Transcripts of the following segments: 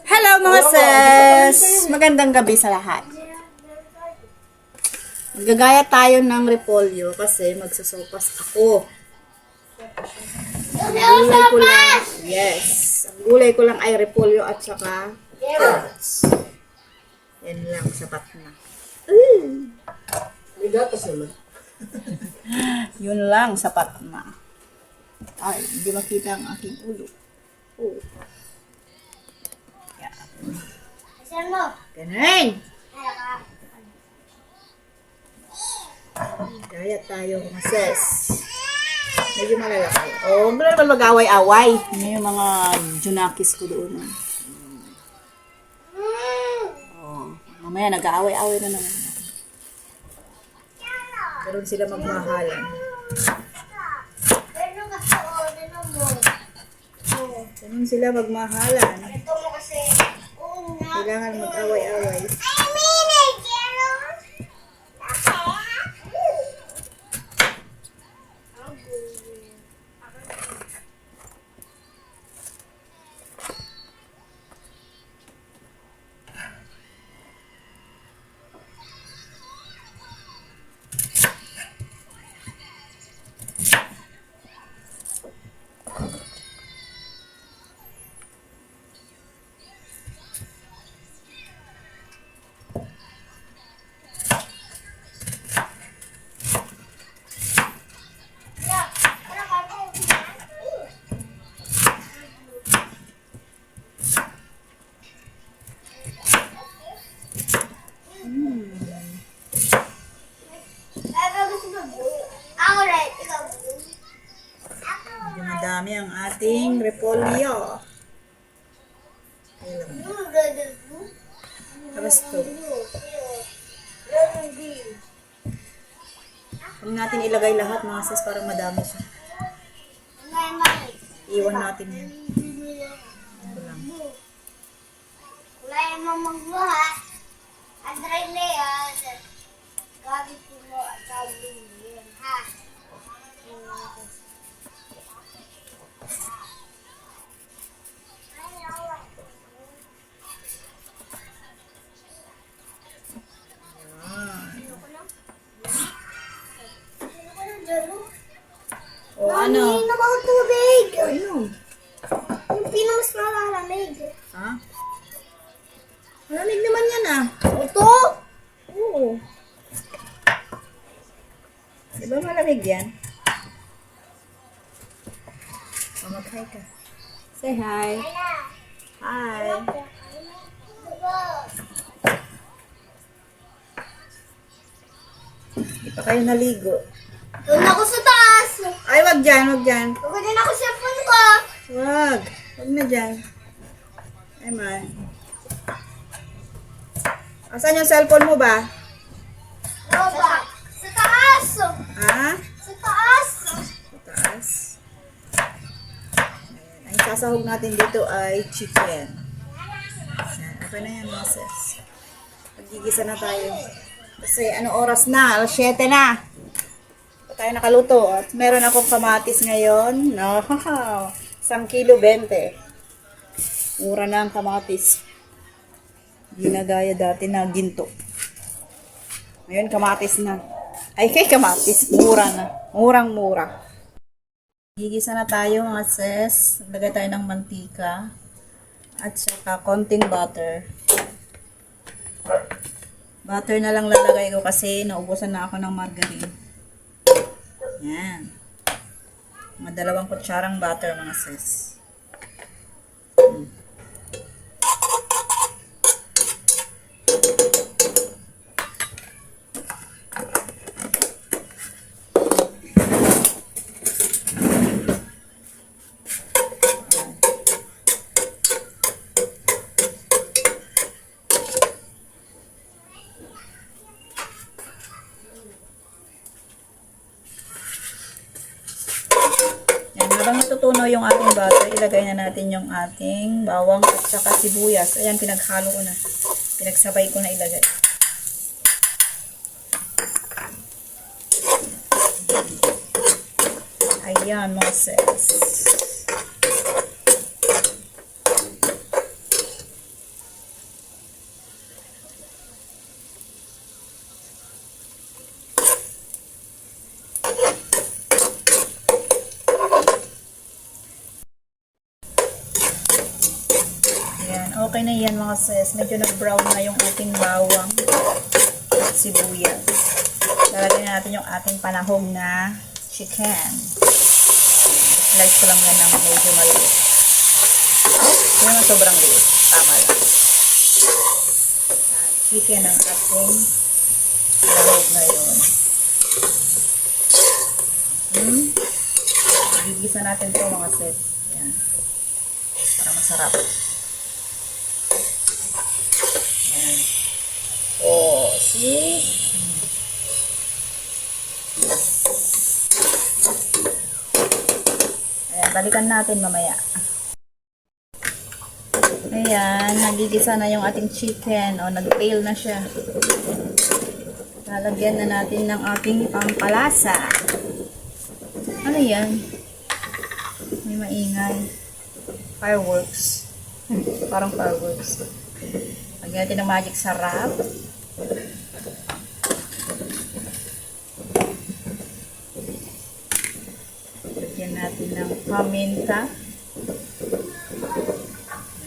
Hello mga sis! Magandang gabi sa lahat. Gagaya tayo ng repolyo kasi magsasopas ako. Ang gulay ko lang, yes. Ang gulay ko lang ay repolyo at saka carrots. Yan lang, sapat na. May gatas naman. Yun lang, sapat na. Ay, hindi makita ang aking ulo. Oh. Ganun! Gaya tayo mga sis. Medyo malalaki. Oh, huwag na naman mag-away-away. Yun yung mga junakis ko doon. Oh, mamaya nag-aaway-away na naman. Karoon sila magmahalan. Karoon sila magmahalan. Kailangan mag-away-away. Madami ang ating repolyo. Tapos to. Huwag natin ilagay lahat mga sis para madami siya. Iwan natin yan. Ito lang. Kulay mo magluha. Andray Leon. Gamit mo at gawin yun, ha? O ano? Hindi na mga tubig. Ano? Yung pinamas nalalamig. Ha? Malamig naman yan ah. Ito? Oo. Di ba malamig yan? O, mag-hi ka. Say hi. Hi. Di pa kayo naligo. Doon ako sa taas. Ay, wag dyan, wag dyan. Pagod din ako sa phone ko. Wag. Wag na dyan. Ay, man. Asan yung cellphone mo ba? Baba. Sa taas. Ha? Sa taas. Sa taas. Ayan. Ang sasahog natin dito ay chicken. Ayan. Okay na yan, mga sis. Magigisa na tayo. Kasi ano oras na? Alas 7 na. Pa tayo nakaluto. At meron akong kamatis ngayon. No. 1 kilo 20. Mura na ang kamatis. Ginagaya dati na ginto. Ngayon kamatis na. Ay kay kamatis. Mura na. Murang-mura. Gigisa na tayo mga sis. Lagay tayo ng mantika. At saka konting butter. Butter na lang lalagay ko kasi naubusan na ako ng margarine. Yan. Mga 2 kutsarang butter mga sis. Yan, habang natutunaw yung ating butter, ilagay na natin yung ating bawang at saka sibuyas. Ayan, pinaghalo ko na. Pinagsabay ko na ilagay. Ayan, mga sis. Okay na yan mga sis. Medyo nag-brown na yung ating bawang at sibuyas. Lalagyan na natin yung ating panahog na chicken. Slice ko lang yan ng medyo maliit. Hindi naman sobrang liit. Tama lang. Chicken ang ating panahog ngayon. Gigisa natin ito mga sis. Yan. Para masarap. Yan. Oh, see? Ayan, balikan natin mamaya. Ayan, nagigisa na yung ating chicken. O, nag-fail na siya. Lalagyan na natin ng ating pampalasa. Ano yan? May maingay. Fireworks. Parang fireworks. Lagyan natin ng magic sarap. Lagyan natin ng paminta.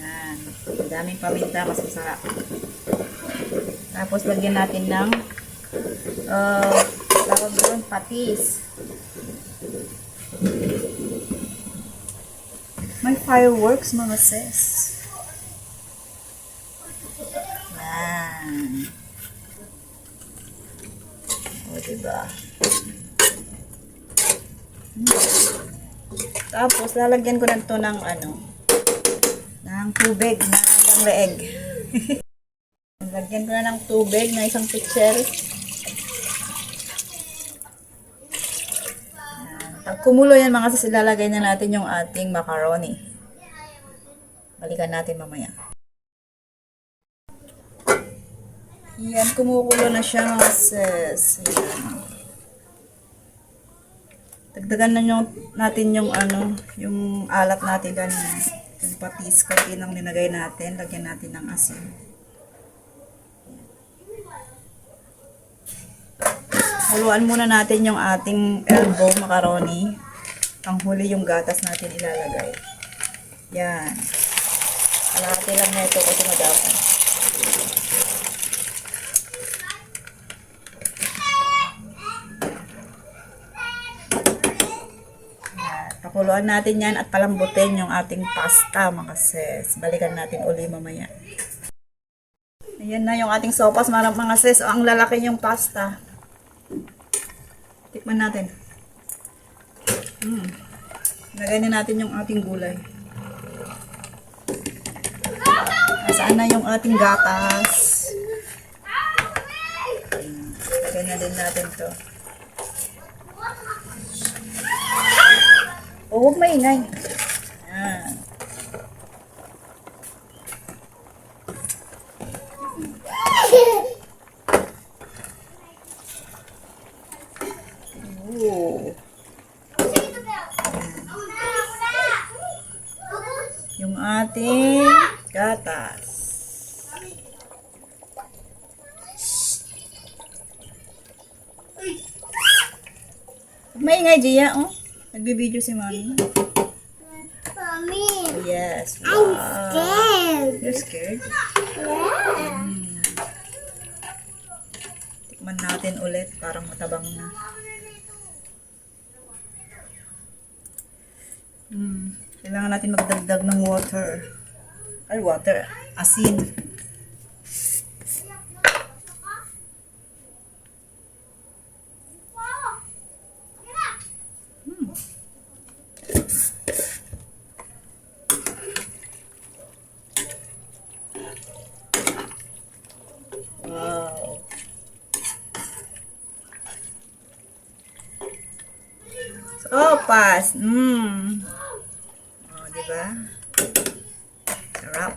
Yan. Daming paminta, mas masarap. Tapos lagyan natin ng tawag doon, patis. May fireworks mga sis. Yan. O, diba? Tapos, lalagyan ko na ito ng ng tubig na hanggang leeg. Lagyan ko na ng tubig na isang pitcher. Pag kumulo yan mga sis, ilalagay na natin yung ating macaroni. Balikan natin mamaya. Yan, kumukulo na siya mga sis. Ayan. Dagdagan na natin yung yung alat natin ganyan. Yung patis, konti lang ninagay natin. Lagyan natin ng asin. Huluan muna natin yung ating elbow macaroni. Panghuli yung gatas natin ilalagay. Yan. Kalahati lang na ito kasi madami. Pakuluan natin yan at palambutin yung ating pasta mga sis. Balikan natin uli mamaya. Ayan na yung ating sopas mga sis. O, ang lalaki yung pasta. Tikman natin. Lagay na natin yung ating gulay. Nasaan na yung ating gatas? Lagay na din natin to. O, huwag maingay. Ayan. Ooh. Yung ating gatas. Huwag maingay, Gia, oh. Nagbibideo si Mami. Mommy, Yes. I'm Wow. scared. You're scared? Yeah. Tikman natin ulit. Parang matabang na. Kailangan natin magdagdag ng water. Ay, water. Asin. Wow. Sopas. Oh, diba? Sarap.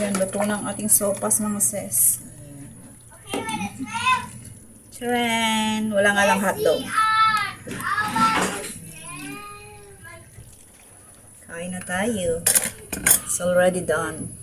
Yan, luto ng ating sopas mga sis. Tcharan! Wala nga lang hotdog. Kain na tayo. It's already done.